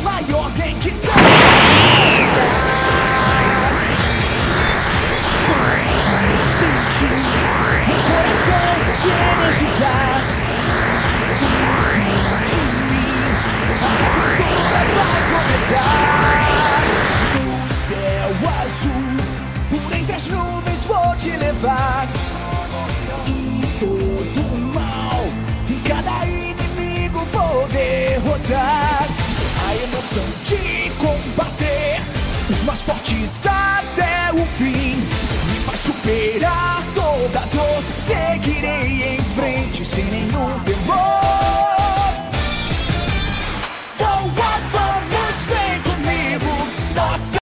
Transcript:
maior tem que dar. Posso sentir meu coração se energizar. Dentro de mim a aventura vai começar. No céu azul, por entre as nuvens vou te levar. E todo o mal em cada inimigo vou derrotar. A emoção de combater os mais fortes até o fim me faz superar toda dor. Seguirei em frente sem nenhum temor.